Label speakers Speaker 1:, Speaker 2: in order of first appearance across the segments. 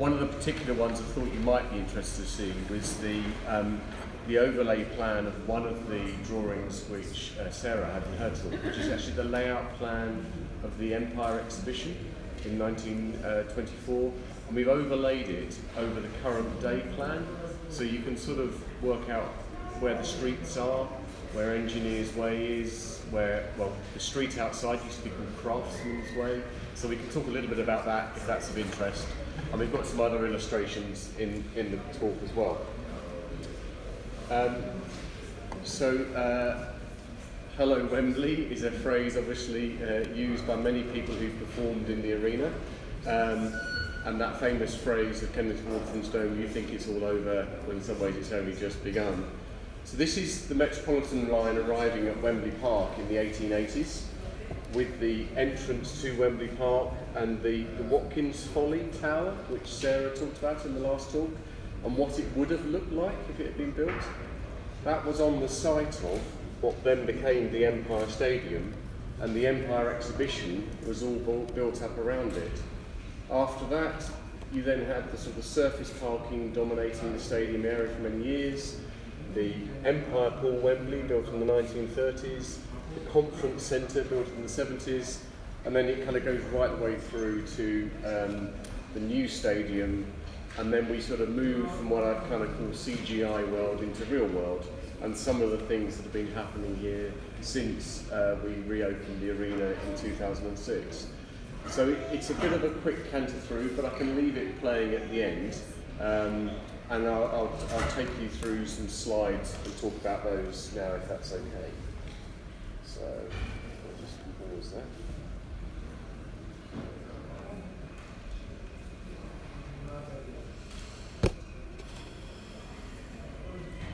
Speaker 1: One of the particular ones I thought you might be interested to see was the overlay plan of one of the drawings which Sarah had in her talk, which is actually the layout plan of the Empire exhibition in 1924, and we've overlaid it over the current day plan, so you can sort of work out where the streets are, where Engineers Way is, where, well, the street outside used to be called Craftsman's Way, so we can talk a little bit about that if that's of interest. And we've got some other illustrations in the talk as well. Hello Wembley is a phrase obviously used by many people who've performed in the arena. And that famous phrase of Kenneth Walthamstow, you think it's all over, when in some ways it's only just begun. So this is the Metropolitan line arriving at Wembley Park in the 1880s, with the entrance to Wembley Park and the Watkins Folly Tower, which Sarah talked about in the last talk, and what it would have looked like if it had been built. That was on the site of what then became the Empire Stadium, and the Empire exhibition was all built up around it. After that, you then had the sort of surface parking dominating the stadium area for many years, the Empire Pool Wembley built in the 1930s, the conference centre built in the 70s, and then it kind of goes right the way through to the new stadium, and then we sort of move from what I'd kind of call CGI world into real world, and some of the things that have been happening here since we reopened the arena in 2006. So it's a bit of a quick canter through, but I can leave it playing at the end, and I'll take you through some slides and talk about those now, if that's okay. So I'll just pause that.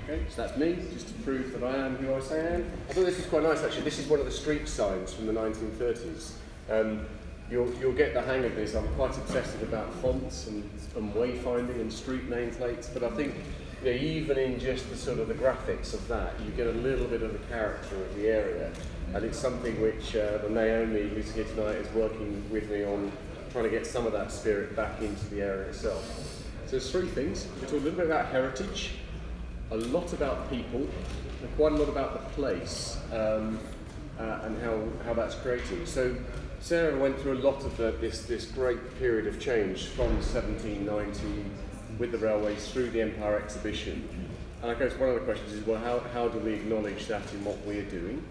Speaker 1: Okay, so that's me, just to prove that I am who I say I am. I thought this was quite nice actually. This is one of the street signs from the 1930s. You'll get the hang of this. I'm quite obsessive about fonts and wayfinding and street nameplates, but I think even in just the sort of the graphics of that, you get a little bit of the character of the area, and it's something which Naomi, who's here tonight, is working with me on trying to get some of that spirit back into the area itself. So there's three things. We talk a little bit about heritage, a lot about people, and quite a lot about the place and how that's created. So Sarah went through a lot of this great period of change from 1790 with the railways through the Empire exhibition. And I guess one of the questions is, well, how do we acknowledge that in what we're doing?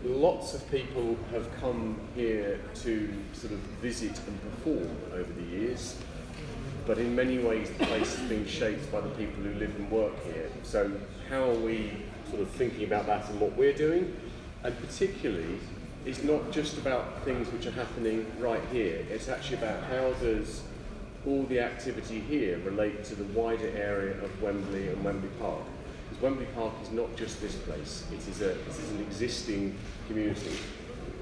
Speaker 1: Lots of people have come here to sort of visit and perform over the years, but in many ways the place has been shaped by the people who live and work here. So how are we sort of thinking about that in what we're doing? And particularly, it's not just about things which are happening right here, it's actually about how does all the activity here relate to the wider area of Wembley and Wembley Park. Because Wembley Park is not just this place, it is an existing community.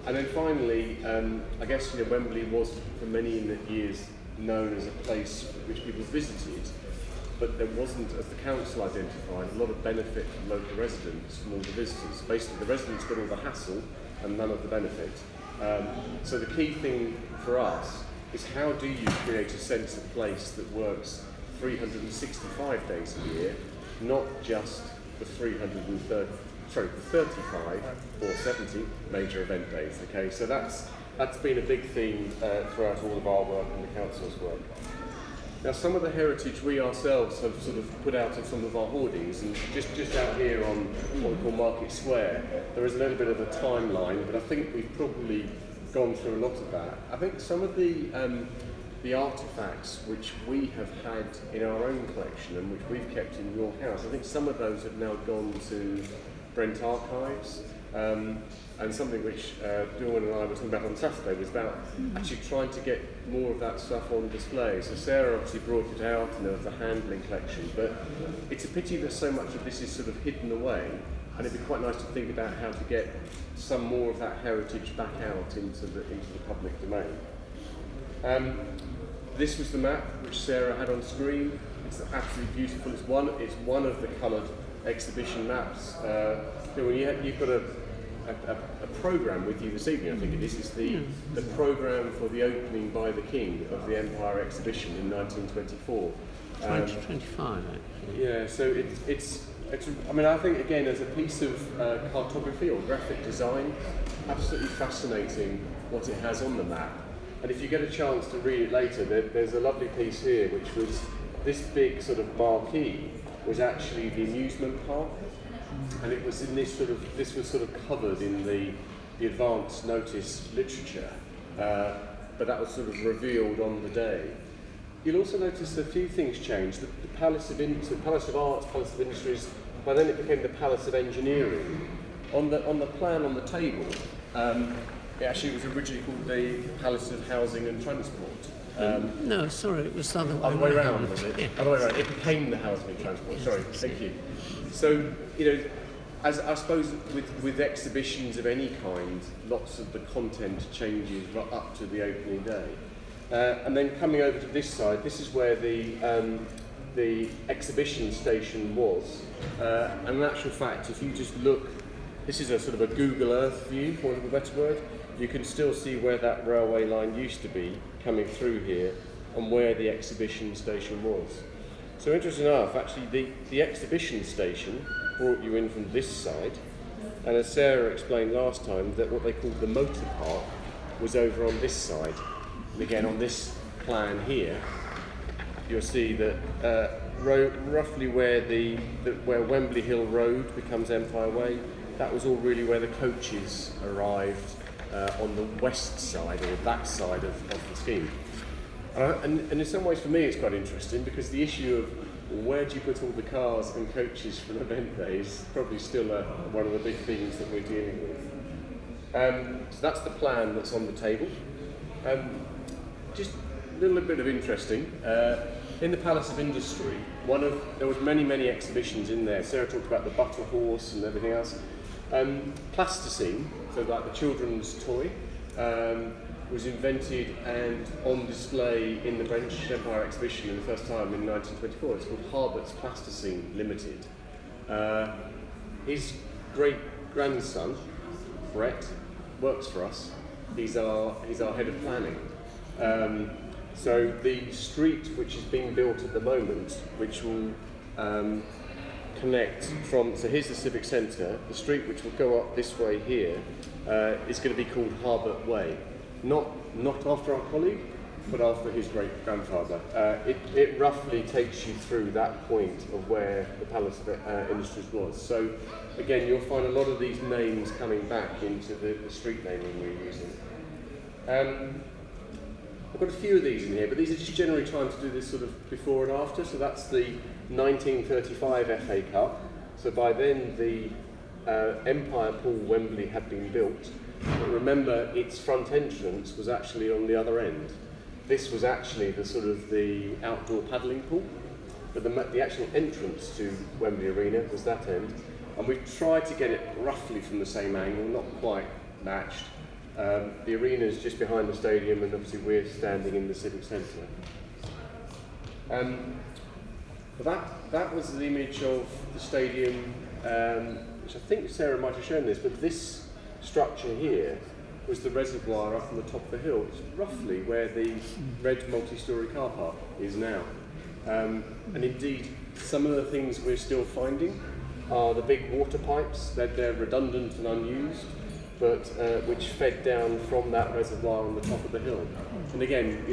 Speaker 1: And then finally, I guess Wembley was for many years known as a place which people visited, but there wasn't, as the council identified, a lot of benefit for local residents from all the visitors. Basically, the residents got all the hassle and none of the benefit. So the key thing for us is how do you create a sense of place that works 365 days a year, not just the 35 or 70 major event days. Okay, so that's been a big theme throughout all of our work and the council's work. Now, some of the heritage we ourselves have sort of put out in some of our hoardings, and just out here on what we call Market Square, there is a little bit of a timeline, but I think we've probably gone through a lot of that. I think some of the artefacts which we have had in our own collection and which we've kept in York House, I think some of those have now gone to Brent Archives. And something which Dawn and I were talking about on Saturday was about actually trying to get more of that stuff on display. So Sarah obviously brought it out, and there was a handling collection, but it's a pity that so much of this is sort of hidden away, and it'd be quite nice to think about how to get some more of that heritage back out into the public domain. This was the map which Sarah had on screen. It's absolutely beautiful. It's one of the coloured exhibition maps. When you've got a programme with you this evening. I think this is the programme for the opening by the King of the Empire exhibition in 1924.
Speaker 2: 2025, actually.
Speaker 1: Yeah, so it's I mean, I think again as a piece of cartography or graphic design, absolutely fascinating what it has on the map. And if you get a chance to read it later, there's a lovely piece here, which was this big sort of marquee was actually the amusement park, and it was in this was sort of covered in the advance notice literature, but that was sort of revealed on the day. You'll also notice a few things changed. The Palace of Arts, Palace of Industries, by then it became the Palace of Engineering. On the plan on the table, it actually was originally called the Palace of Housing and Transport.
Speaker 2: No, sorry, it was the other
Speaker 1: Other way around, was it? Yeah. Other way around. It became the Housing and Transport. Sorry, thank you. So, as I suppose with exhibitions of any kind, lots of the content changes right up to the opening day. And then coming over to this side, this is where the exhibition station was. And in actual fact, if you just look, this is a sort of a Google Earth view, for want of a better word. You can still see where that railway line used to be coming through here and where the exhibition station was. So interesting enough, actually the exhibition station brought you in from this side, and as Sarah explained last time, that what they called the motor park was over on this side. And again, on this plan here, you'll see that roughly where Wembley Hill Road becomes Empire Way, that was all really where the coaches arrived on the west side, or that side of the scheme. And in some ways for me it's quite interesting, because the issue of where do you put all the cars and coaches for an event day is probably still one of the big themes that we're dealing with. So that's the plan that's on the table. Just a little bit of interesting. In the Palace of Industry, there was many exhibitions in there. Sarah talked about the butter horse and everything else. Plasticine, so like the children's toy, was invented and on display in the British Empire exhibition the first time in 1924. It's called Harbert's Plasticine Limited. His great-grandson, Brett, works for us. He's our head of planning. So the street which is being built at the moment, which will connect from, so here's the Civic Centre, the street which will go up this way here is going to be called Harbert Way. Not after our colleague, but after his great-grandfather. It roughly takes you through that point of where the Palace of Industries was. So again, you'll find a lot of these names coming back into the street naming we're using. I've got a few of these in here, but these are just generally trying to do this sort of before and after. So that's the 1935 FA Cup. So by then the Empire Pool Wembley had been built. But remember, its front entrance was actually on the other end. This was actually the outdoor paddling pool, but the actual entrance to Wembley Arena was that end. And we've tried to get it roughly from the same angle, not quite matched. The arena is just behind the stadium, and obviously we're standing in the Civic Centre. That was the image of the stadium, which I think Sarah might have shown this, but this structure here was the reservoir up on the top of the hill. It's roughly where the red multi-storey car park is now. And indeed, some of the things we're still finding are the big water pipes. They're redundant and unused, but which fed down from that reservoir on the top of the hill. And again,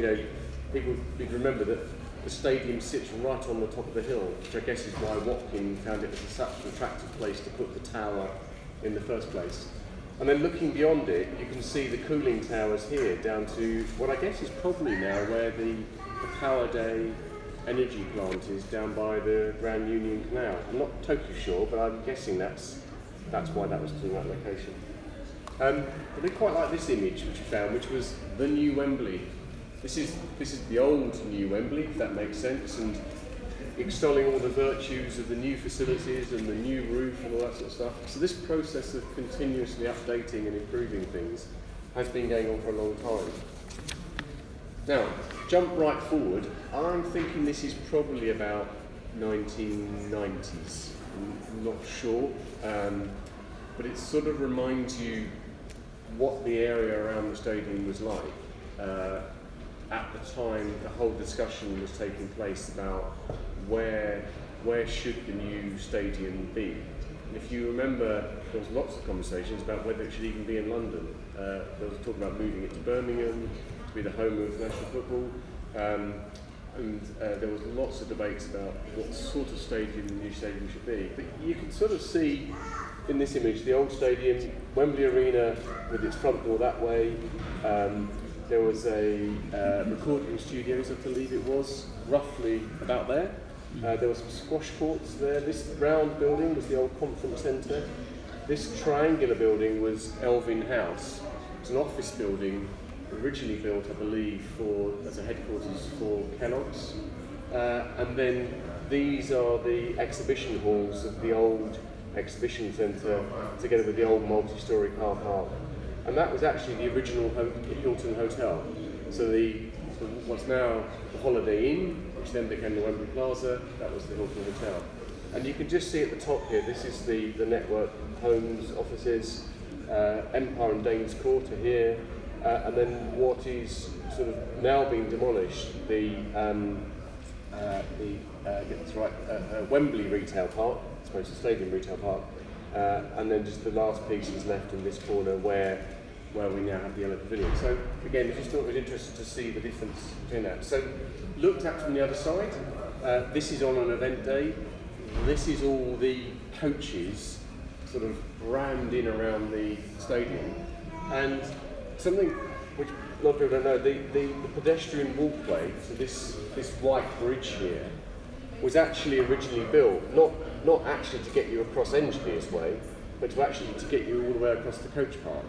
Speaker 1: people need to remember that the stadium sits right on the top of the hill, which I guess is why Watkin found it such an attractive place to put the tower in the first place. And then looking beyond it, you can see the cooling towers here down to what I guess is probably now where the Power Day energy plant is, down by the Grand Union Canal. I'm not totally sure, but I'm guessing that's why that was in that location. But I quite like this image which we found, which was the new Wembley. This is the old new Wembley, if that makes sense, and extolling all the virtues of the new facilities and the new roof and all that sort of stuff. So this process of continuously updating and improving things has been going on for a long time. Now, jump right forward. I'm thinking this is probably about 1990s. I'm not sure, but it sort of reminds you what the area around the stadium was like. At the time, the whole discussion was taking place about where should the new stadium be. And if you remember, there was lots of conversations about whether it should even be in London. There was talk about moving it to Birmingham to be the home of national football. And there was lots of debates about what sort of stadium the new stadium should be. But you can sort of see in this image the old stadium, Wembley Arena with its front door that way. There was a recording studios, I believe it was, roughly about there. There were some squash courts there. This round building was the old conference centre. This triangular building was Elvin House. It's an office building originally built, I believe, as a headquarters for Kellogg's. And then these are the exhibition halls of the old exhibition centre, together with the old multi-storey car park. And that was actually the original Hilton Hotel. So what's now the Holiday Inn, which then became the Wembley Plaza, that was the Hilton Hotel. And you can just see at the top here, this is the network homes, offices, Empire and Danes Court are here, and then what is sort of now being demolished, Wembley Retail Park, I suppose the Stadium Retail Park, and then just the last piece is left in this corner where we now have the Yellow Pavilion. So again, I just thought it was interesting to see the difference between that. So looked at from the other side, this is on an event day. This is all the coaches sort of rammed in around the stadium. And something which a lot of people don't know, the pedestrian walkway, so this white bridge here, was actually originally built, not actually to get you across Engineers Way, but to get you all the way across the coach park.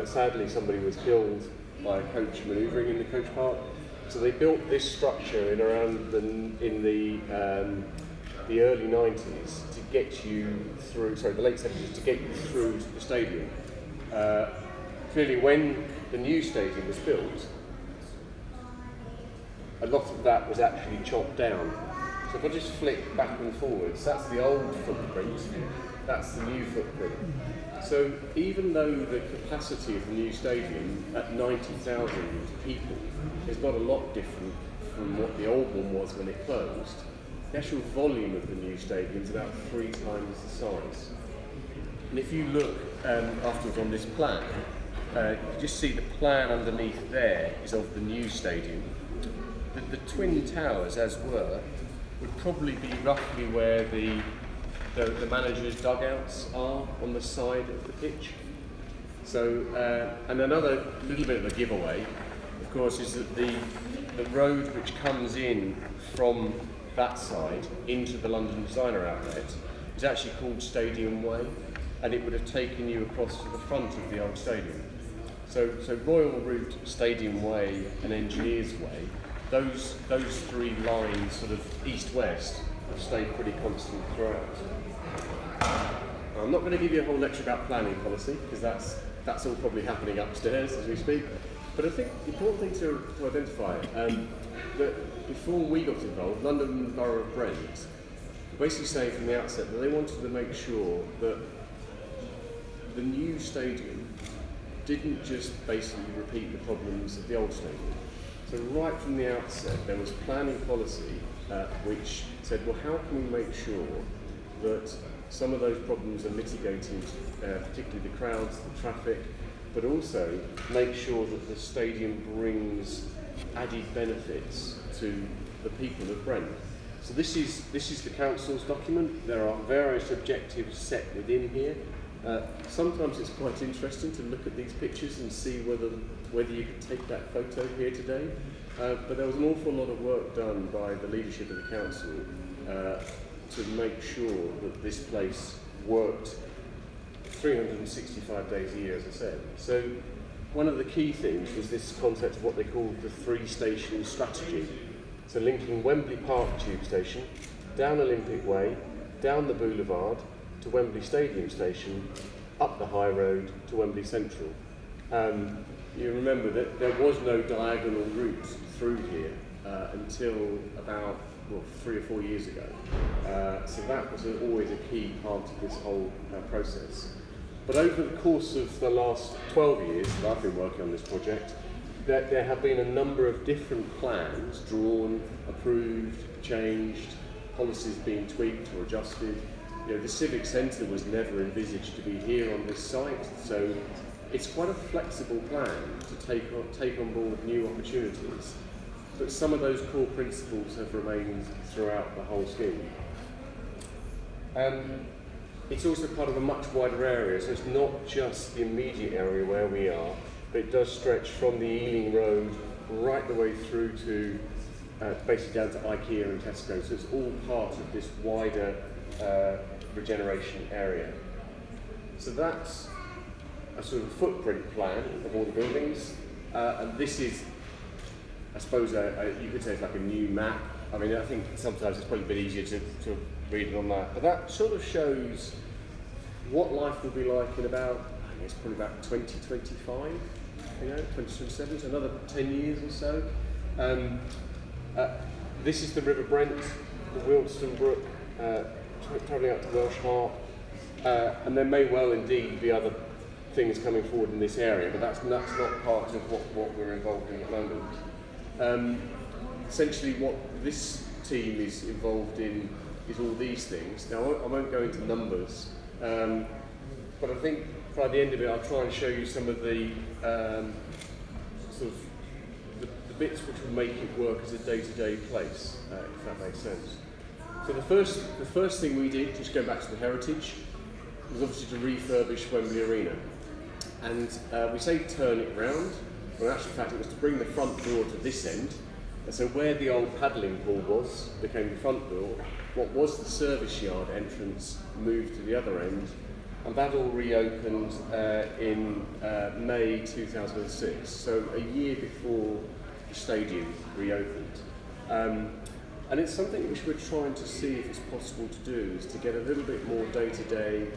Speaker 1: Sadly, somebody was killed by a coach manoeuvring in the coach park. So they built this structure in the early 90s to get you through, the late 70s, to get you through to the stadium. Clearly, when the new stadium was built, a lot of that was actually chopped down. So if I just flick back and forwards, that's the old footprint, that's the new footprint. So even though the capacity of the new stadium at 90,000 people is not a lot different from what the old one was when it closed, the actual volume of the new stadium is about 3 times the size. And if you look afterwards on this plan, you just see the plan underneath there is of the new stadium. The twin towers, as were, would probably be roughly where the managers' dugouts are on the side of the pitch. So, and another little bit of a giveaway, of course, is that the road which comes in from that side into the London Designer Outlet is actually called Stadium Way, and it would have taken you across to the front of the old stadium. So Royal Route, Stadium Way, and Engineers Way, those 3 lines, sort of east-west, have stayed pretty constant throughout. I'm not going to give you a whole lecture about planning policy, because that's all probably happening upstairs as we speak. But I think the important thing to identify that before we got involved, London Borough of Brent were basically saying from the outset that they wanted to make sure that the new stadium didn't just basically repeat the problems of the old stadium. So right from the outset, there was planning policy which said, well, how can we make sure that some of those problems are mitigated, particularly the crowds, the traffic, but also make sure that the stadium brings added benefits to the people of Brent. So this is the council's document. There are various objectives set within here. Sometimes it's quite interesting to look at these pictures and see whether you could take that photo here today. But there was an awful lot of work done by the leadership of the council to make sure that this place worked 365 days a year, as I said. So one of the key things was this concept of what they called the 3-station strategy. So linking Wembley Park tube station, down Olympic Way, down the boulevard, to Wembley Stadium station, up the high road to Wembley Central. You remember that there was no diagonal route through here until about 3 or 4 years ago. So that was always a key part of this whole process.
Speaker 3: But over the course of the last 12 years that I've been working on this project, there have been a number of different plans drawn, approved, changed, policies being tweaked or adjusted. You know, the Civic Centre was never envisaged to be here on this site, so it's quite a flexible plan to take on board new opportunities. But some of those core principles have remained throughout the whole scheme. It's also part of a much wider area, so it's not just the immediate area where we are, but it does stretch from the Ealing Road right the way through to basically down to IKEA and Tesco, so it's all part of this wider regeneration area. So that's a sort of footprint plan of all the buildings, and this is, I suppose, you could say it's like a new map. I mean, I think sometimes it's probably a bit easier to read it on that, but that sort of shows what life will be like in about, I guess, probably about 2025, 2027, so another 10 years or so. This is the River Brent, the Wiltstone Brook, travelling out to Welsh Harp, and there may well indeed be other things coming forward in this area, but that's not part of what we're involved in at the moment. Essentially what this team is involved in is all these things. Now I won't go into numbers, but I think by the end of it I'll try and show you some of the sort of the bits which will make it work as a day-to-day place, if that makes sense. So the first thing we did, just going back to the heritage, was obviously to refurbish Wembley Arena. And we say turn it round, but in actual fact it was to bring the front door to this end. And so where the old paddling pool was, became the front door. What was the service yard entrance moved to the other end, and that all reopened in May 2006, so a year before the stadium reopened. And it's something which we're trying to see if it's possible to do, is to get a little bit more day-to-day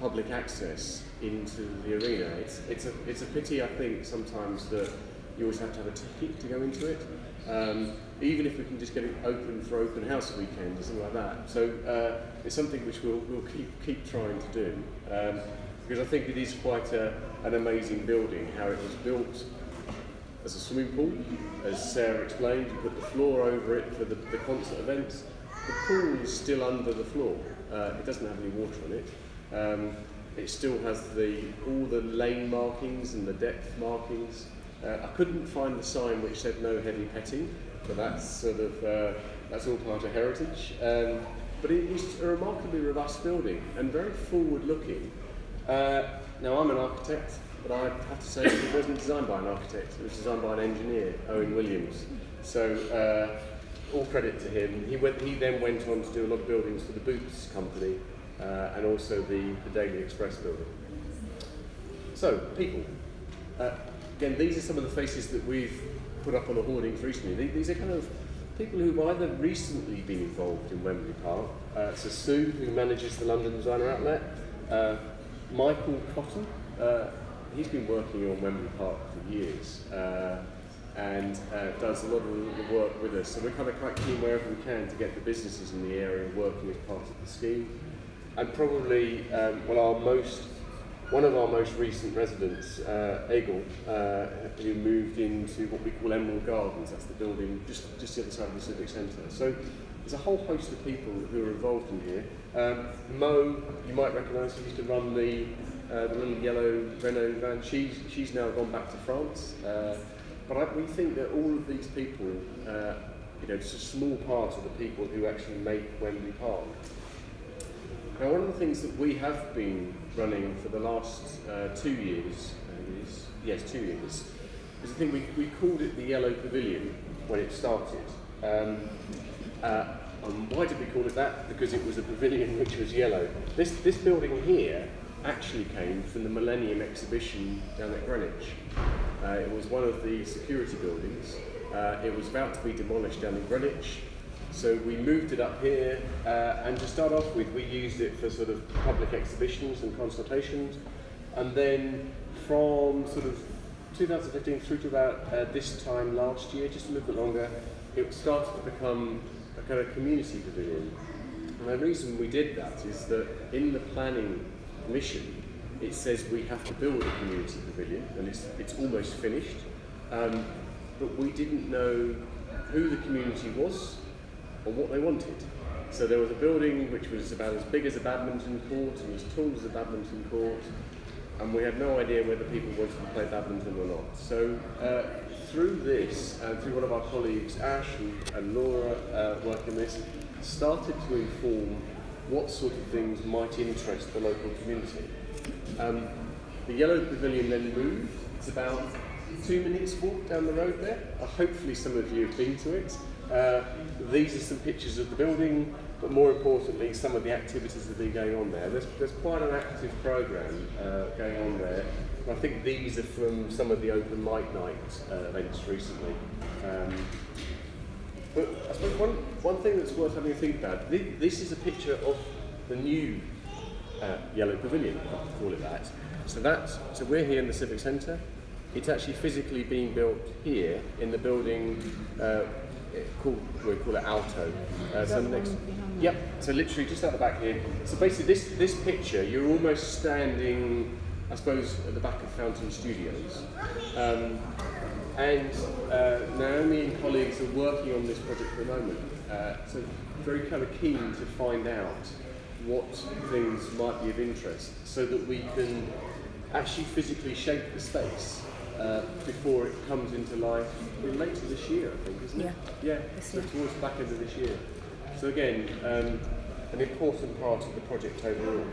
Speaker 3: public access into the arena. It's a pity, I think, sometimes that you always have to have a ticket to go into it. Even if we can just get it open for open house weekends or something like that. So it's something which we'll keep trying to do, because I think it is quite an amazing building. How it was built as a swimming pool, as Sarah explained, you put the floor over it for the concert events. The pool is still under the floor. It doesn't have any water on it. It still has all the lane markings and the depth markings. I couldn't find the sign which said no heavy petting, but that's that's all part of heritage. But it is a remarkably robust building and very forward-looking. Now I'm an architect, but I have to say it wasn't designed by an architect. It was designed by an engineer, Owen Williams. So all credit to him. He then went on to do a lot of buildings for the Boots company and also the Daily Express building. So people. Again, these are some of the faces that we've put up on the hoardings recently. These are kind of people who've either recently been involved in Wembley Park. So Sue, who manages the London Designer Outlet. Michael Cotton, he's been working on Wembley Park for years and does a lot of the work with us. So we're kind of quite keen wherever we can to get the businesses in the area working as part of the scheme. And probably, one of our most recent residents, Egil, who moved into what we call Emerald Gardens. That's the building just the other side of the Civic Centre. So there's a whole host of people who are involved in here. Mo, you might recognise, who used to run the little yellow Renault van. She's now gone back to France. But we think that all of these people, just a small part of the people who actually make Wembley Park. Now, one of the things that we have been running for the last 2 years, is I think we called it the Yellow Pavilion when it started. And why did we call it that? Because it was a pavilion which was yellow. This building here actually came from the Millennium Exhibition down at Greenwich. It was one of the security buildings. It was about to be demolished down in Greenwich. So we moved it up here, and to start off with, we used it for sort of public exhibitions and consultations. And then from sort of 2015 through to about this time last year, just a little bit longer, it started to become a kind of community pavilion. And the reason we did that is that in the planning permission,
Speaker 1: it says we have to build a community pavilion, and it's almost finished. But we didn't know who the community was or what they wanted. So there was a building which was about as big as a badminton court and as tall as a badminton court, and we had no idea whether people wanted to play badminton or not. So through this, and through one of our colleagues, Ash and Laura, working this, started to inform what sort of things might interest the local community. The yellow pavilion then moved. It's about 2 minutes walk down the road there. Hopefully some of you have been to it. These are some pictures of the building, but more importantly, some of the activities that have been going on there. There's quite an active programme going on there. And I think these are from some of the open mic night events recently. But I suppose one thing that's worth having a think about, this is a picture of the new yellow pavilion, if I can call it that. So we're here in the Civic Centre. It's actually physically being built here in the building we call it Alto. So next, yep. So literally just out the back here. So basically, this picture, you're almost standing, I suppose, at the back of Fountain Studios. And Naomi and colleagues are working on this project at the moment. So very kind of keen to find out what things might be of interest, so that we can actually physically shape the space before it comes into life later this year, I think, isn't it? Yeah, so towards the back end of this year. So again, an important part of the project overall.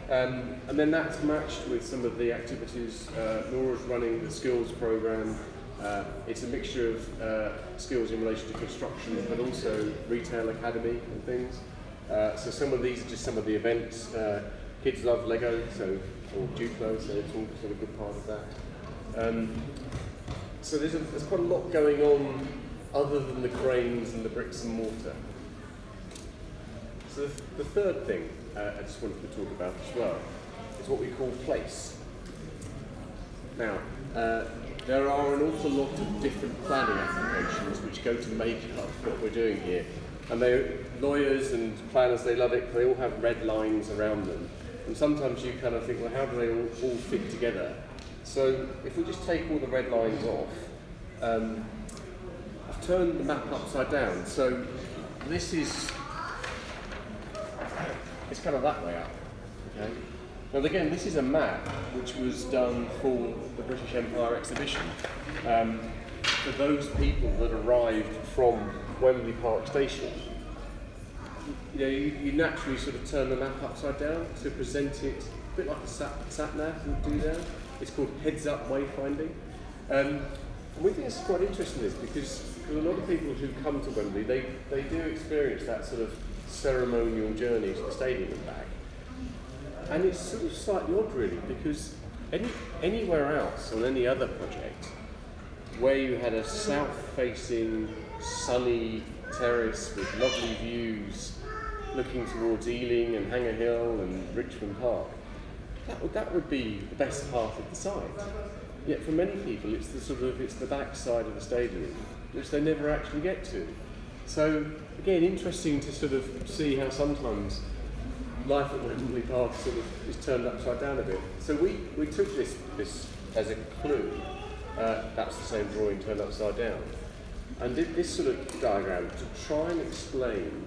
Speaker 1: And then that's matched with some of the activities. Laura's running the skills programme. It's a mixture of skills in relation to construction, but also retail academy and things. So some of these are just some of the events. Kids love Lego, or Duplo, so it's all sort of a good part of that. So there's quite a lot going on other than the cranes and the bricks and mortar. So the third thing I just wanted to talk about as well is what we call place. Now, there are an awful lot of different planning applications which go to make up what we're doing here. And lawyers and planners, they love it, they all have red lines around them. And sometimes you kind of think, well, how do they all fit together? So if we just take all the red lines off, I've turned the map upside down. So this is, it's kind of that way up. Okay. Now again, this is a map which was done for the British Empire exhibition. For those people that arrived from Wembley Park station, you naturally sort of turn the map upside down to present it a bit like a sat nav would do there. It's called heads-up wayfinding. And we think it's quite interesting because a lot of people who come to Wembley, they do experience that sort of ceremonial journey to the stadium and back. And it's sort of slightly odd really, because anywhere else on any other project where you had a south-facing, sunny terrace with lovely views looking towards Ealing and Hanger Hill and Richmond Park, that would be the best part of the site. Yet for many people, it's the back side of the stadium, which they never actually get to. So again, interesting to sort of see how sometimes life at Wembley Park sort of is turned upside down a bit. So we took this as a clue. That's the same drawing turned upside down, and did this sort of diagram to try and explain,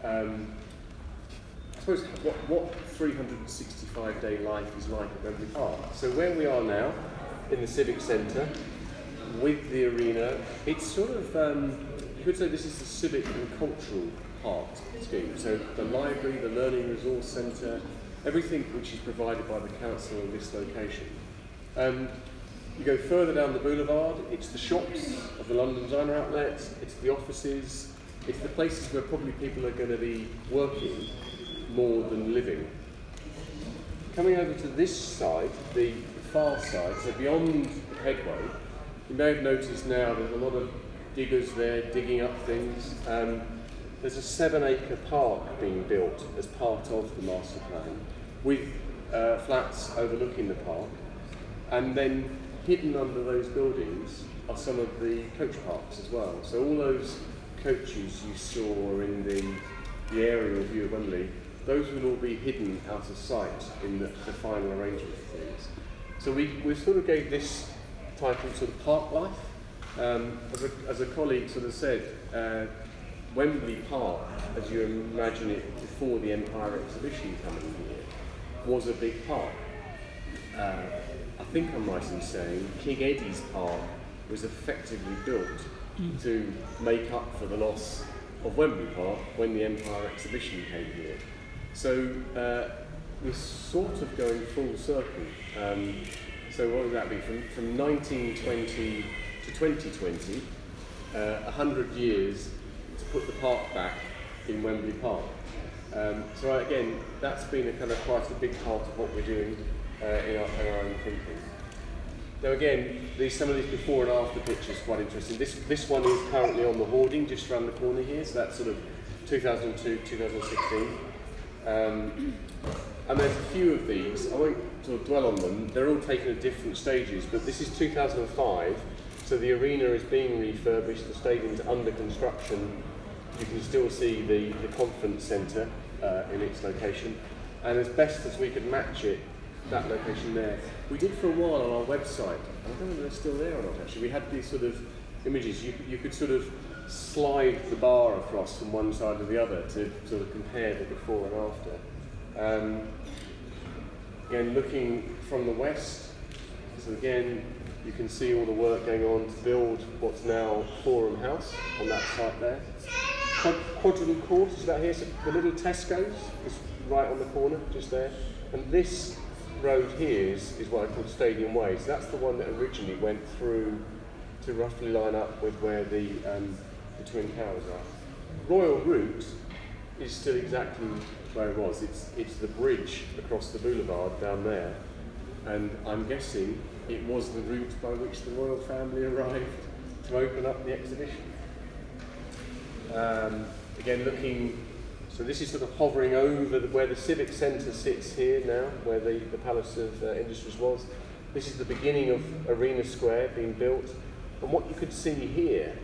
Speaker 1: I suppose, what 365-day life is like at Wembley Park. So where we are now, in the Civic Centre, with the arena, it's sort of, you could say this is the civic and cultural part scheme. So the library, the learning resource centre, everything which is provided by the council in this location. You go further down the boulevard, it's the shops of the London Designer Outlets, it's the offices, it's the places where probably people are going to be working more than living. Coming over to this side, the far side, so beyond the headway, you may have noticed now there's a lot of diggers there digging up things. There's a 7-acre park being built as part of the master plan, with flats overlooking the park, and then hidden under those buildings are some of the coach parks as well. So all those coaches you saw in the aerial view of Wembley,
Speaker 3: those will all be hidden out of sight in the final arrangement of things. So we sort of gave this title sort of Park Life. As a colleague sort of said, Wembley Park, as you imagine it before the Empire Exhibition coming here, was a big park. I think I'm right in saying King Eddie's Park was effectively built to make up for the loss of Wembley Park when the Empire Exhibition came here. So we're sort of going full circle. So what would that be? From 1920 to 2020, 100 years to put the park back in Wembley Park. So again, that's been a kind of quite a big part of what we're doing in our own thinking. Now again, some of these before and after pictures are quite interesting. This one is currently on the hoarding just around the corner here, so that's sort of 2002, 2016. And there's a few of these, I won't sort of dwell on them, they're all taken at different stages, but this is 2005, so the arena is being refurbished, the stadium's under construction. You can still see the conference centre in its location, and as best as we could match it, that location there. We did for a while on our website, I don't know if they're still there or not actually, we had these sort of images, you could sort of slide the bar across from one side to the other to sort of compare the before and after. Again, looking from the west, so again, you can see all the work going on to build what's now Forum House on that site there. Quadrant Court is about here, so the little Tesco's is right on the corner, just there. And this road here is what I call Stadium Way. So that's the one that originally went through to roughly line up with where the Twin Towers are. Royal Route is still exactly where it was. It's the bridge across the boulevard down there, and I'm guessing it was the route by which the royal family arrived to open up the exhibition. Again, looking, so this is sort of hovering over where the Civic Centre sits here now, where the Palace of Industries was. This is the beginning of Arena Square being built, and what you could see here,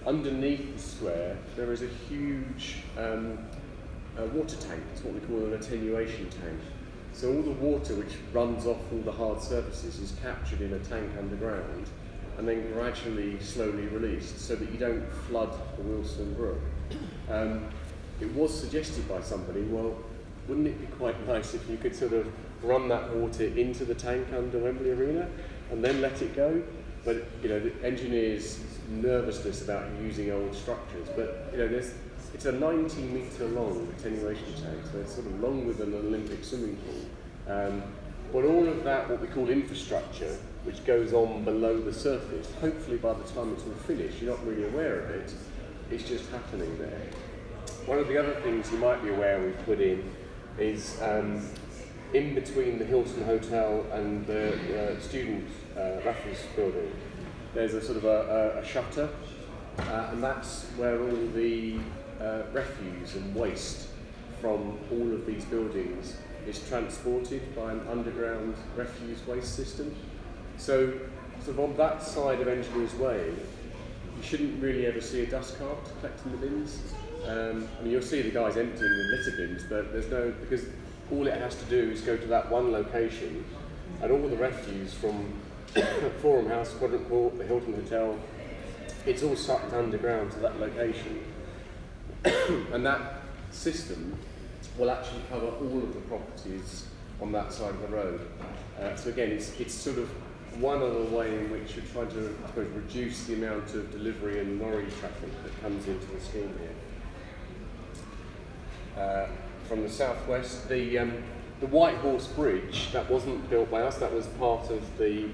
Speaker 3: underneath the square, there is a huge water tank. It's what we call an attenuation tank. So all the water which runs off all the hard surfaces is captured in a tank underground and then gradually, slowly released so that you don't flood the Wilson Brook. It was suggested by somebody, well, wouldn't it be quite nice if you could sort of run that water into the tank under Wembley Arena and then let it go? But, you know, the engineers' nervousness about using old structures, but, you know, it's a 90-metre long attenuation tank, so it's sort of longer than an Olympic swimming pool. But all of that, what we call infrastructure, which goes on below the surface, hopefully by the time it's all finished, you're not really aware of it, it's just happening there. One of the other things you might be aware we've put in is in between the Hilton Hotel and the student Raffles building, there's a sort of a shutter, and that's where all the refuse and waste from all of these buildings is transported by an underground refuse waste system. So sort of on that side of Engineers Way, you shouldn't really ever see a dust cart collecting the bins. I mean, you'll see the guys emptying the litter bins, but there's no, because all it has to do is go to that one location, and all the refuse from Forum House, Quadrant Court, the Hilton Hotel, it's all sucked underground to that location. And that system will actually cover all of the properties on that side of the road. So again, it's sort of one other way in which you're trying to, I suppose, reduce the amount of delivery and lorry traffic that comes into the scheme here. From the southwest, the White Horse Bridge, that wasn't built by us, that was part of the,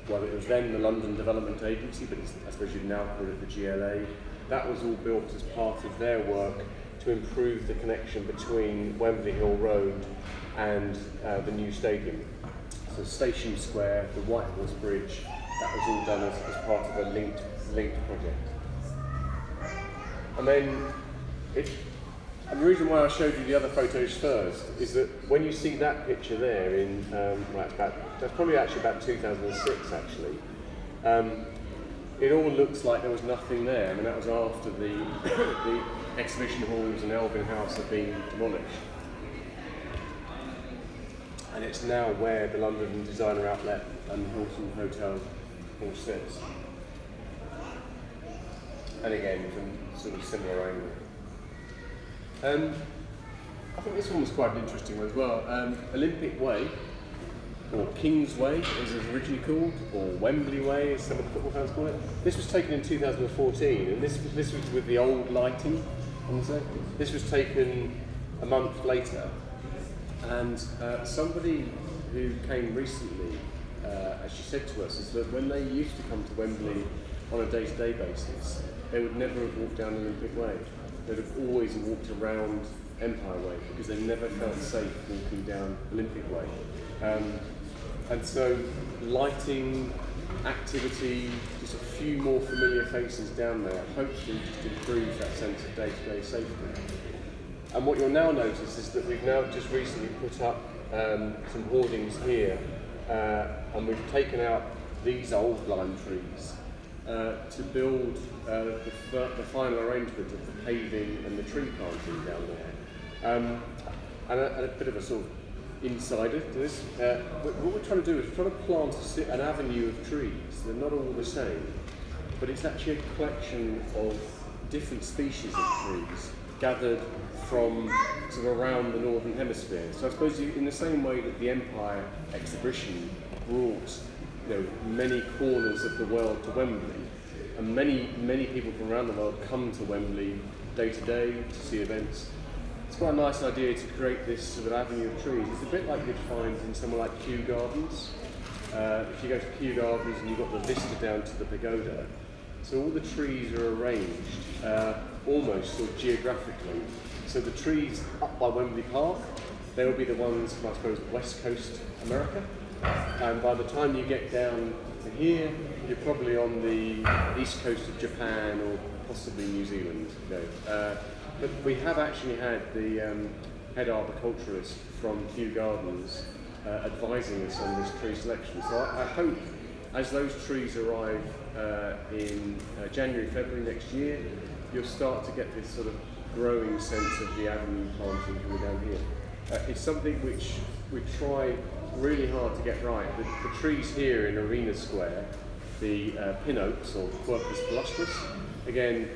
Speaker 3: well, it was then the London Development Agency, but I suppose you'd now call it the GLA. That was all built as part of their work to improve the connection between Wembley Hill Road and the new stadium. So Station Square, the White Horse Bridge, that was all done as part of a linked project. And then, and the reason why I showed you the other photos first is that when you see that picture there in, that's probably actually about 2006 actually, it all looks like there was nothing there. I mean, that was after the exhibition halls and Elvin House had been demolished. and it's now where the London Designer Outlet and Hilton Hotel all sits. And again, from sort of similar angle. I think this one was quite an interesting one as well. Olympic Way, or Kingsway as it was originally called, or Wembley Way as some of the football fans call it. This was taken in 2014, and this was with the old lighting on the side. This was taken a month later, and somebody who came recently actually said to us is that when they used to come to Wembley on a day-to-day basis, they would never have walked down Olympic Way. They'd have always walked around Empire Way because they never felt safe walking down Olympic Way. And so lighting, activity, just a few more familiar faces down there hopefully just improves that sense of day-to-day safety. And what you'll now notice is that we've now just recently put up some hoardings here, and we've taken out these old lime trees to build the final arrangement of the paving and the tree planting down there. And a bit of a sort of insider to this. What we're trying to do is we're trying to plant an avenue of trees. They're not all the same, but it's actually a collection of different species of trees gathered from sort of around the Northern Hemisphere. So I suppose in the same way that the Empire exhibition brought many corners of the world to Wembley, and many people from around the world come to Wembley day to day to see events. It's quite a nice idea to create this sort of avenue of trees. It's a bit like you'd find in somewhere like Kew Gardens. If you go to Kew Gardens and you've got the vista down to the pagoda, so all the trees are arranged almost sort of geographically. So the trees up by Wembley Park, they will be the ones from, I suppose, West Coast America. And by the time you get down to here, you're probably on the east coast of Japan or possibly New Zealand. But we have actually had the head arboriculturist from Kew Gardens advising us on this tree selection. So I hope as those trees arrive in January, February next year, you'll start to get this sort of growing sense of the avenue planting coming down here. It's something which we try really hard to get right. The trees here in Arena Square, the pin oaks or Quercus palustris, again,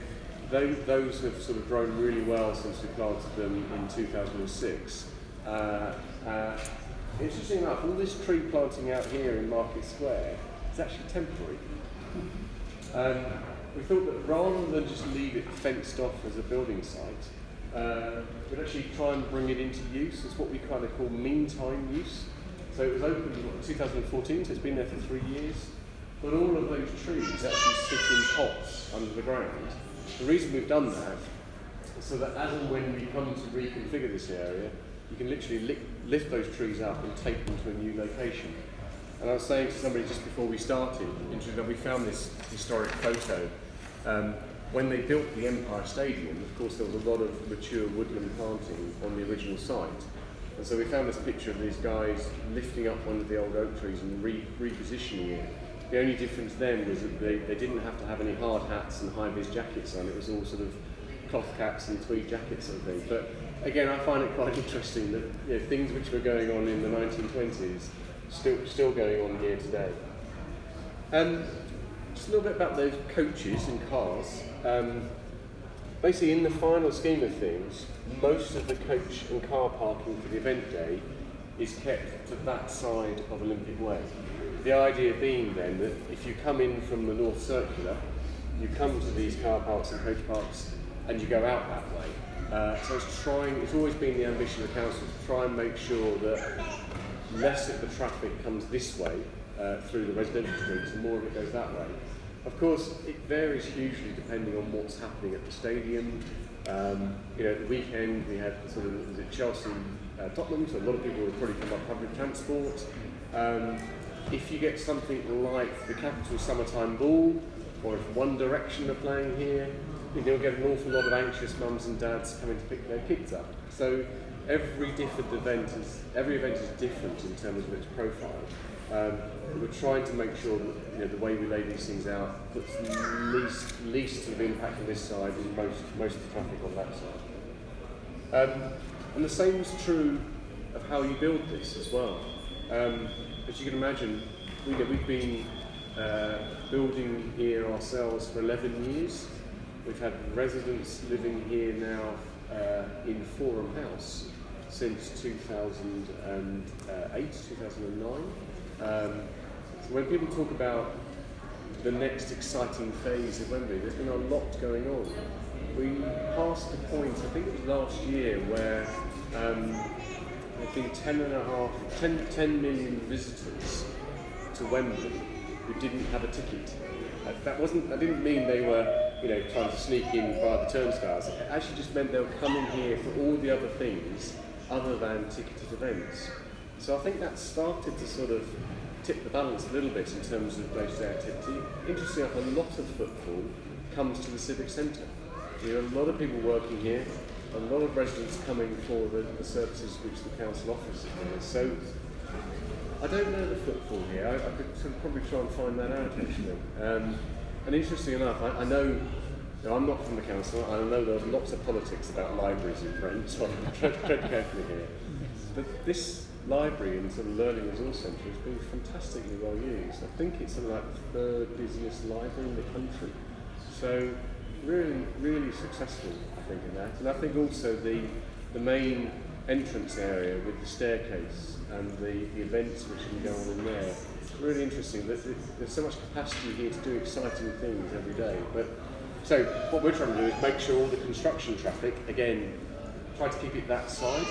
Speaker 3: those have sort of grown really well since we planted them in 2006. Interesting enough, all this tree planting out here in Market Square is actually temporary. We thought that rather than just leave it fenced off as a building site, we'd actually try and bring it into use. It's what we kind of call meantime use. So it was opened in 2014, so it's been there for 3 years. But all of those trees actually sit in pots under the ground. The reason we've done that is so that as and when we come to reconfigure this area, you can literally lift those trees up and take them to a new location. And I was saying to somebody just before we started, that we found this historic photo. When they built the Empire Stadium, of course there was a lot of mature woodland planting on the original site. And so we found this picture of these guys lifting up one of the old oak trees and repositioning it. The only difference then was that they didn't have to have any hard hats and high-vis jackets on. It was all sort of cloth caps and tweed jackets and things. But again, I find it quite interesting that things which were going on in the 1920s still going on here today. Just a little bit about those coaches and cars. Basically, in the final scheme of things, most of the coach and car parking for the event day is kept to that side of Olympic Way. The idea being then that if you come in from the North Circular, you come to these car parks and coach parks and you go out that way. So it's always been the ambition of the council to try and make sure that less of the traffic comes this way through the residential streets and more of it goes that way. Of course, it varies hugely depending on what's happening at the stadium. At the weekend we had sort of Chelsea, Tottenham, so a lot of people would probably come by public transport. If you get something like the Capital Summertime Ball, or if One Direction are playing here, you'll get an awful lot of anxious mums and dads coming to pick their kids up. So every event is different in terms of its profile. We're trying to make sure that the way we lay these things out puts least of impact on this side and most of the traffic on that side. And the same is true
Speaker 1: of how you build this as well. As you can imagine, we've been building here ourselves for 11 years. We've had residents living here now in Forum House since 2008, 2009. So when people talk about the next exciting phase of Wembley, there's been a lot going on. We passed the point, I think it was last year, where there've been 10 million visitors to Wembley who didn't have a ticket. That didn't mean they were, trying to sneak in via the turnstiles. It actually just meant they were coming here for all the other things other than ticketed events. So I think that started to sort of tip the balance a little bit in terms of day-to-day activity. Interestingly enough, a lot of footfall comes to the Civic Centre. There are a lot of people working here, a lot of residents coming for the services which the council offers here. So I don't know the footfall here. I could sort of probably try and find that out actually. And interestingly enough, I know, I'm not from the council, I know there's lots of politics about libraries in Brent, so I'm tread carefully here. But this library and sort of learning resource centre has been fantastically well used. I think it's something like the third busiest library in the country. So really, really successful, I think, in that. And I think also the main entrance area with the staircase and the events which can go on in there, really interesting. There's so much capacity here to do exciting things every day. So what we're trying to do is make sure all the construction traffic, again, try to keep it that side.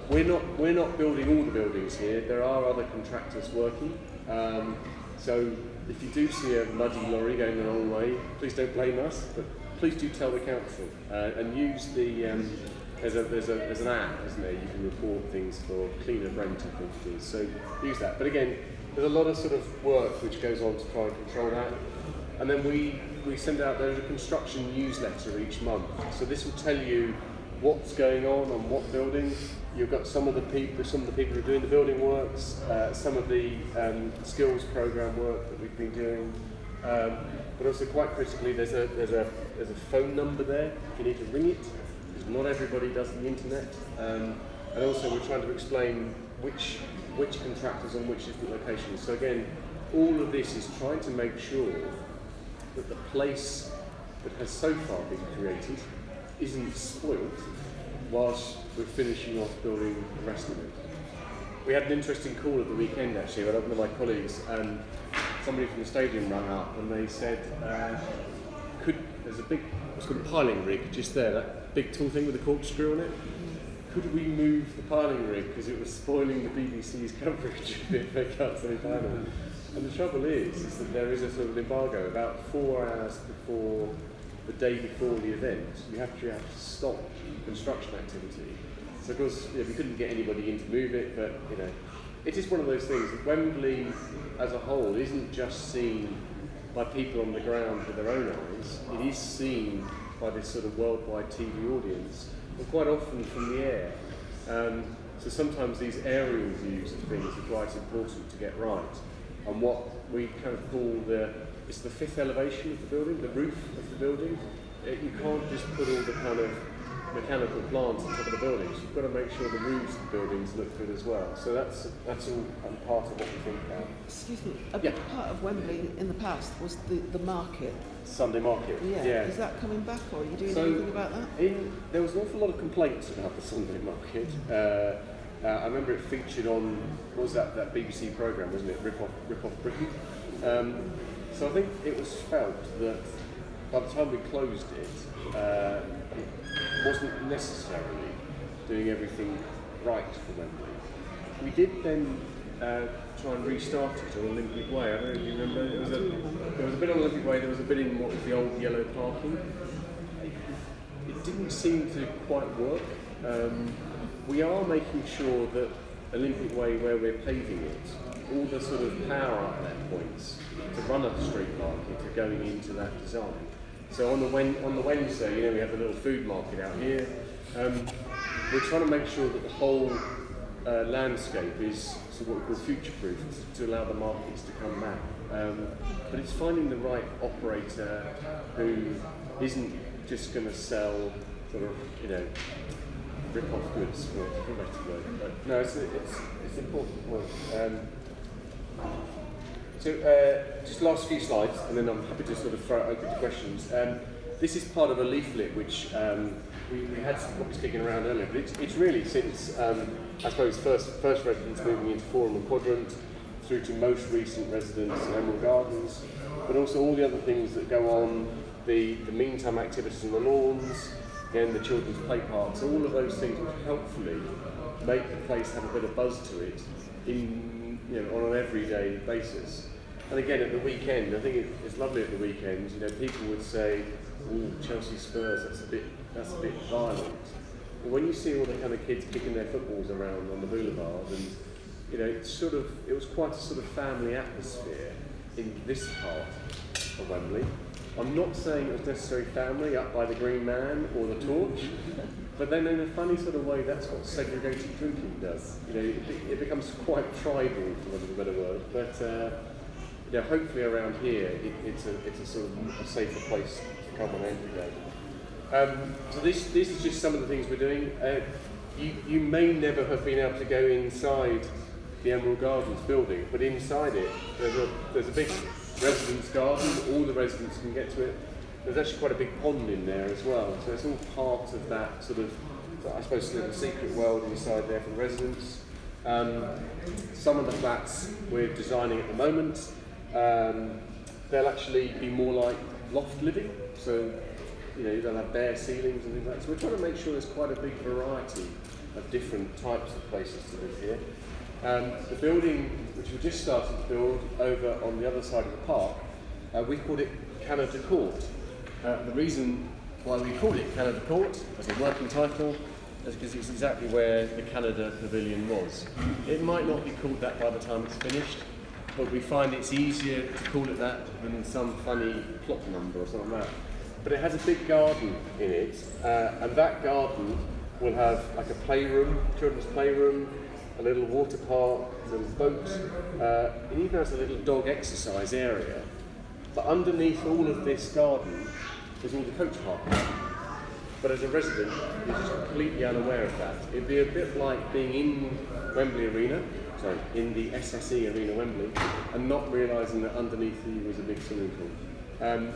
Speaker 1: We're not building all the buildings here. There are other contractors working. So if you do see a muddy lorry going the wrong way, please don't blame us, but please do tell the council and use the. There's an app, isn't there? You can report things for cleaner rent and things. So use that. But again, there's a lot of sort of work which goes on to try and control that. And then we send out, there's a construction newsletter each month. So this will tell you what's going on what building. You've got some of the people who are doing the building works, some of the skills program work that we've been doing. But also quite critically, there's a phone number there if you need to ring it. Not everybody does the internet, and also we're trying to explain which contractors on which different locations. So again, all of this is trying to make sure that the place that has so far been created isn't spoilt whilst we're finishing off building the rest of it. We had an interesting call at the weekend actually, with one of my colleagues, and somebody from the stadium rang up and they said, there's a big, what's called a piling rig just there, that big tall thing with a corkscrew on it. Could we move the piling rig because it was spoiling the BBC's coverage of the FA Cup semi-final? And the trouble is that there is a sort of embargo about 4 hours before the day before the event. You have to stop construction activity. So of course, we couldn't get anybody in to move it, but it is one of those things that Wembley as a whole isn't just seen by people on the ground with their own eyes. It is seen by this sort of worldwide TV audience, and quite often from the air. So sometimes these aerial views of things are quite important to get right. And what we kind of call it's the fifth elevation of the building, the roof of the building. You can't just put all the kind of mechanical plants on top of the buildings. You've got to make sure the roofs of the buildings look good as well. So that's all part of what we think about.
Speaker 4: Excuse me, a big part of Wembley in the past was the market.
Speaker 3: Sunday market.
Speaker 4: Yeah. Is that coming back, or are you doing anything about that?
Speaker 3: There was an awful lot of complaints about the Sunday market. I remember it featured on, what was that BBC programme, wasn't it? Rip Off Britain. So I think it was felt that by the time we closed it wasn't necessarily doing everything right for Wembley. We did then try and restart it on Olympic Way. I don't know if you remember. There was a bit on Olympic Way, there was a bit in what was the old yellow parking. It didn't seem to quite work. We are making sure that Olympic Way, where we're paving it, all the sort of power outlet points to run a street market are going into that design. So on the Wednesday, we have the little food market out here. We're trying to make sure that the whole landscape is what we call future-proof to allow the markets to come back. But it's finding the right operator who isn't just going to sell sort of, rip off goods, for a better word. But no, it's important work. Just last few slides, and then I'm happy to sort of throw it open to questions. This is part of a leaflet which we had some copies kicking around earlier, but it's really since, I suppose, first residents moving into Forum and Quadrant, through to most recent residents in Emerald Gardens, but also all the other things that go on, the meantime activities on the lawns, again the children's play parks, all of those things which hopefully make the place have a bit of buzz to it in, on an everyday basis. And again at the weekend, I think it's lovely at the weekend, people would say, "Ooh, Chelsea Spurs, that's a bit violent." But when you see all the kind of kids kicking their footballs around on the boulevard, and it was quite a sort of family atmosphere in this part of Wembley. I'm not saying it was necessarily family up by the Green Man or the Torch, but then in a funny sort of way, that's what segregated drinking does. It becomes quite tribal, for want of a better word. But hopefully around here, it's a sort of a safer place to come on every day. So this is just some of the things we're doing. You may never have been able to go inside the Emerald Gardens building, but inside it, there's a big residence garden. All the residents can get to it. There's actually quite a big pond in there as well, so it's all part of that sort of, I suppose, little secret world inside there for the residents. Some of the flats we're designing at the moment, they'll actually be more like loft living, so they'll have bare ceilings and things like that. So we're trying to make sure there's quite a big variety of different types of places to live here. The building, which we just started to build over on the other side of the park, we called it Canada Court. The reason why we called it Canada Court as a working title is because it's exactly where the Canada Pavilion was. It might not be called that by the time it's finished, but we find it's easier to call it that than some funny plot number or something like that. But it has a big garden in it, and that garden will have like a playroom, children's playroom, a little water park, a little boat. It even has a little dog exercise area. But underneath all of this garden is all the coach park. But as a resident, you're just completely unaware of that. It'd be a bit like being in in the SSE Arena Wembley, and not realising that underneath you was a big swimming pool.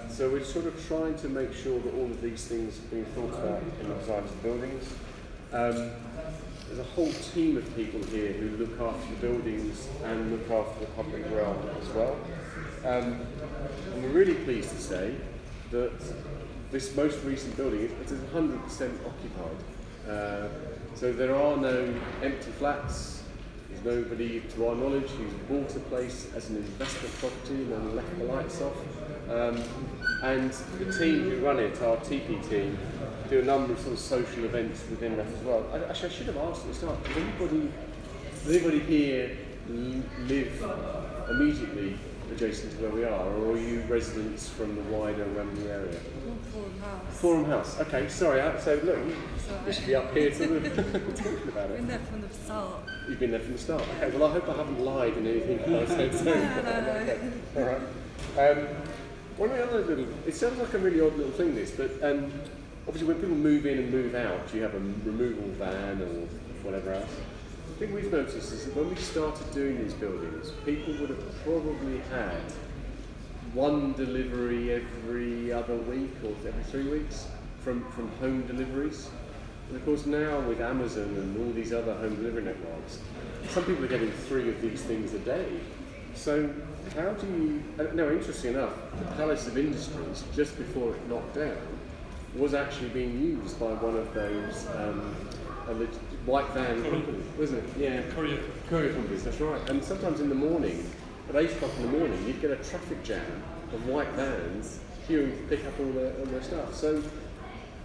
Speaker 3: So we're sort of trying to make sure that all of these things are being thought about in the design of the buildings. There's a whole team of people here who look after the buildings and look after the public realm as well. And we're really pleased to say that this most recent building is 100% occupied. So there are no empty flats. There's nobody, to our knowledge, who's bought a place as an investment property and then left the lights off. And the team who run it, our TP team, do a number of sort of social events within that as well. Actually, I should have asked at the start, does anybody here live immediately adjacent to where we are, or are you residents from the wider Wembley area?
Speaker 5: Forum House.
Speaker 3: Forum House, okay, sorry, so look, we should be up here talking about it.
Speaker 5: I've been there from the start.
Speaker 3: You've been there from the start, okay, well I hope I haven't lied in anything I said so far. Okay. Alright. One of the other little, it sounds like a really odd little thing this, but obviously when people move in and move out, you have a removal van or whatever else. The thing we've noticed is that when we started doing these buildings, people would have probably had one delivery every other week or every 3 weeks from home deliveries. And of course now with Amazon and all these other home delivery networks, some people are getting 3 of these things a day. So how do you, now interesting enough, the Palace of Industries, just before it knocked down, was actually being used by one of those white van companies, wasn't it? Yeah, courier companies, that's right. And sometimes in the morning, at 8 o'clock in the morning, you'd get a traffic jam of white vans queuing to pick up all their stuff. So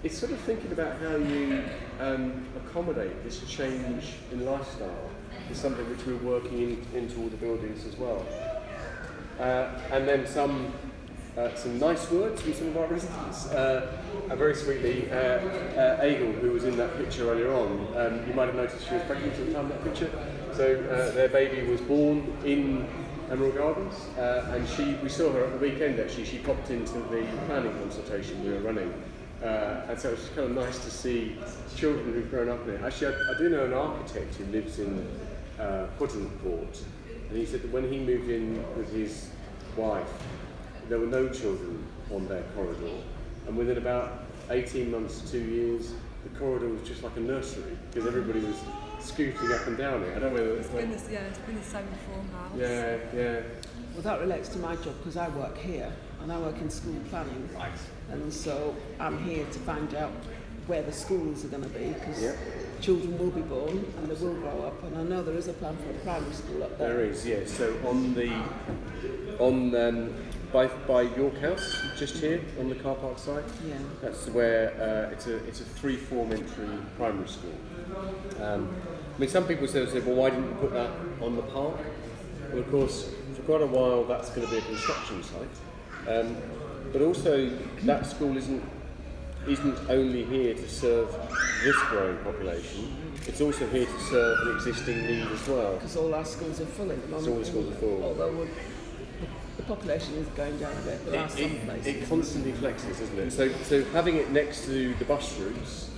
Speaker 3: it's sort of thinking about how you accommodate this change in lifestyle is something which we're working into all the buildings as well. And then some nice words from some of our residents. Very sweetly, Aigul, who was in that picture earlier on, you might have noticed she was pregnant at the time of that picture. So their baby was born in Emerald Gardens, and we saw her at the weekend actually. She popped into the planning consultation we were running, And so it's just kind of nice to see children who've grown up in it. Actually, I do know an architect who lives in Quintain, and he said that when he moved in with his wife, there were no children on their corridor, and within about 18 months to 2 years, the corridor was just like a nursery because everybody was scooting up and down it. I don't know whether
Speaker 5: It's been the same farmhouse.
Speaker 3: Yeah, yeah.
Speaker 4: Well, that relates to my job because I work here and I work in school planning.
Speaker 3: Right.
Speaker 4: And so I'm here to find out where the schools are going to be because
Speaker 3: Yeah.
Speaker 4: children will be born and they will grow up. And I know there is a plan for a primary school up there.
Speaker 3: There is, yes. So by York House, just here on the car park side,
Speaker 4: Yeah.
Speaker 3: that's where it's a three-form entry primary school. I mean, some people say, well, why didn't you put that on the park? Well, of course, for quite a while, that's going to be a construction site. But also, that school isn't only here to serve this growing population, it's also here to serve an existing need as well.
Speaker 4: Because all our schools are full at the moment.
Speaker 3: All the schools are full.
Speaker 4: Although the population is going down a bit, but there are some places.
Speaker 3: It constantly flexes, isn't it? So having it next to the bus routes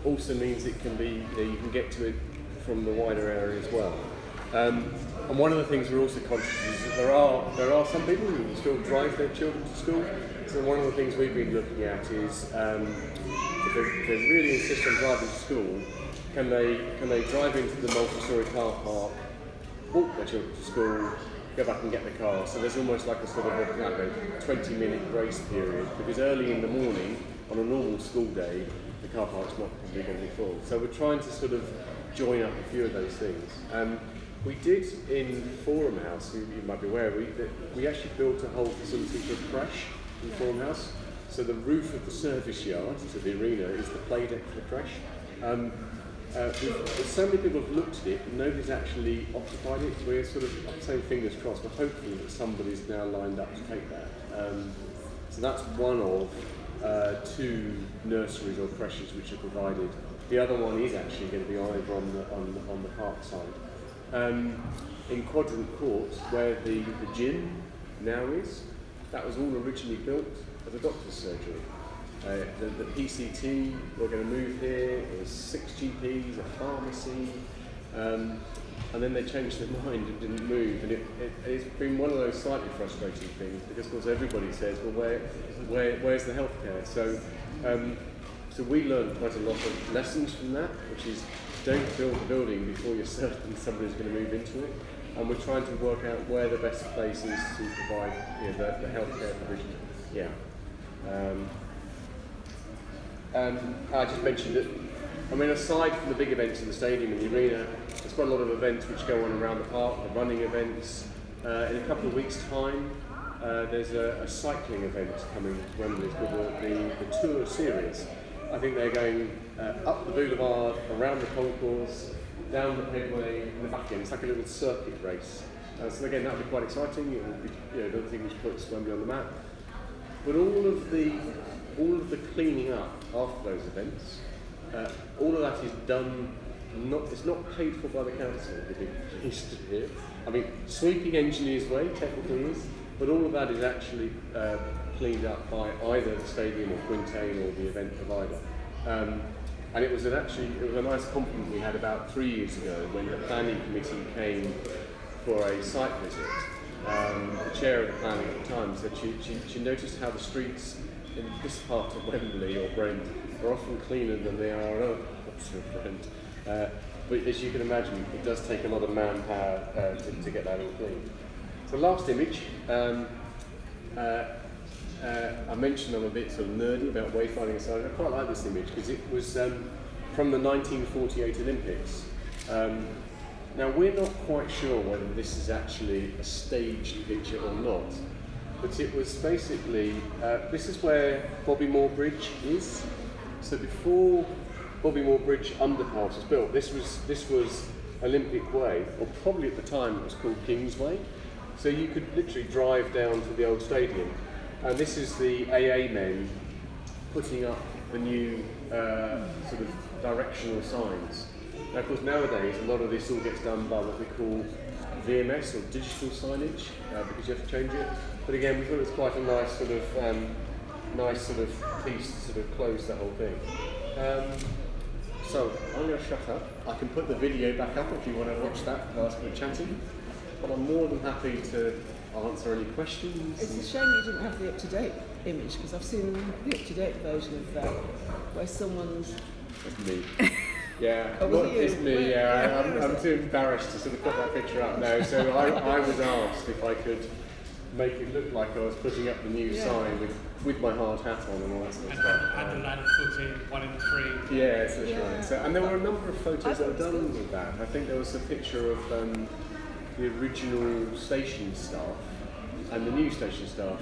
Speaker 3: also means it can be, you can get to it from the wider area as well. And one of the things we're also conscious is that there are some people who still drive their children to school. So one of the things we've been looking at is if they really insist on driving to school, can they drive into the multi-storey car park, walk their children to school, go back and get the car. So there's almost like a sort of a 20-minute grace period, because early in the morning on a normal school day, the car park's not probably going to be full. So we're trying to sort of join up a few of those things. We did in Forum House, you might be aware, we actually built a whole facility for a crash in Forum House. So the roof of the service yard, so the arena, is the play deck for the crash. So many people have looked at it, but nobody's actually occupied it. We're sort of saying fingers crossed, but hopefully that somebody's now lined up to take that. So that's one of 2 nurseries or creches which are provided. The other one is actually going to be either on the park side. In Quadrant Court, where the gym now is, that was all originally built as a doctor's surgery. The PCT were going to move here, it was 6 GPs, a pharmacy, and then they changed their mind and didn't move. And it's been one of those slightly frustrating things, because of course everybody says, well, where's the healthcare? So we learned quite a lot of lessons from that, which is don't build a building before you're certain somebody's going to move into it. And we're trying to work out where the best place is to provide the healthcare provision. Yeah. I just mentioned that, I mean, aside from the big events in the stadium and the arena, there's quite a lot of events which go on around the park, the running events. In a couple of weeks' time, there's a cycling event coming to Wembley. It's called the Tour Series. I think they're going up the boulevard, around the concourse, down the Pedway, and the back end. It's like a little circuit race. So again, that'll be quite exciting. It will be another thing which puts Wembley on the map. But all of the cleaning up after those events, all of that is done. It's not paid for by the council. You'd be pleased to hear. I mean, sweeping engineers' way technically is, but all of that is actually cleaned up by either the stadium or Quintain or the event provider. And it was a nice compliment we had about 3 years ago when the planning committee came for a site visit. The chair of the planning at the time said she noticed how the streets in this part of Wembley or Brent are often cleaner than they are in other parts of Brent. But as you can imagine, it does take a lot of manpower to get that all clean. So last image, I mentioned I'm a bit sort of nerdy about wayfinding aside. I quite like this image because it was from the 1948 Olympics. Now we're not quite sure whether this is actually a staged picture or not, but it was basically, this is where Bobby Moore Bridge is. So before Bobby Moore Bridge underpass was built, this was Olympic Way, or probably at the time it was called Kingsway. So you could literally drive down to the old stadium. And this is the AA men putting up the new sort of directional signs. Now, of course, nowadays a lot of this all gets done by what we call VMS or digital signage, because you have to change it. But again, we thought it was quite a nice sort of nice sort of piece to sort of close the whole thing.
Speaker 1: So I'm going to shut up. I can put the video back up if you want to watch that whilst we're chatting. But I'm more than happy to answer any questions.
Speaker 4: It's a shame you didn't have the up-to-date image, because I've seen the up-to-date version of that, where someone's...
Speaker 1: It's me. Yeah,
Speaker 4: Oh, was
Speaker 1: well,
Speaker 4: it you?
Speaker 1: it's me.
Speaker 4: Where
Speaker 1: Yeah,
Speaker 4: was
Speaker 1: I'm
Speaker 4: it?
Speaker 1: too embarrassed to sort of put that picture up now. So I was asked if I could make it look like I was putting up the new sign with my hard hat on and all that sort of stuff.
Speaker 6: And the line of footing, 1 in 3.
Speaker 1: Yes, that's
Speaker 4: Yeah.
Speaker 1: right. So, and there were a number of
Speaker 4: I
Speaker 1: photos
Speaker 4: thought
Speaker 1: that were
Speaker 4: it was
Speaker 1: done
Speaker 4: good.
Speaker 1: with that. I think there was a picture of the original station staff and the new station staff.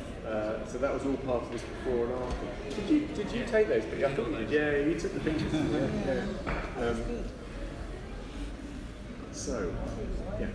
Speaker 1: So that was all part of this before and after. Did you take those pictures? I thought you did. Yeah, you took the pictures. Yeah. So, yeah.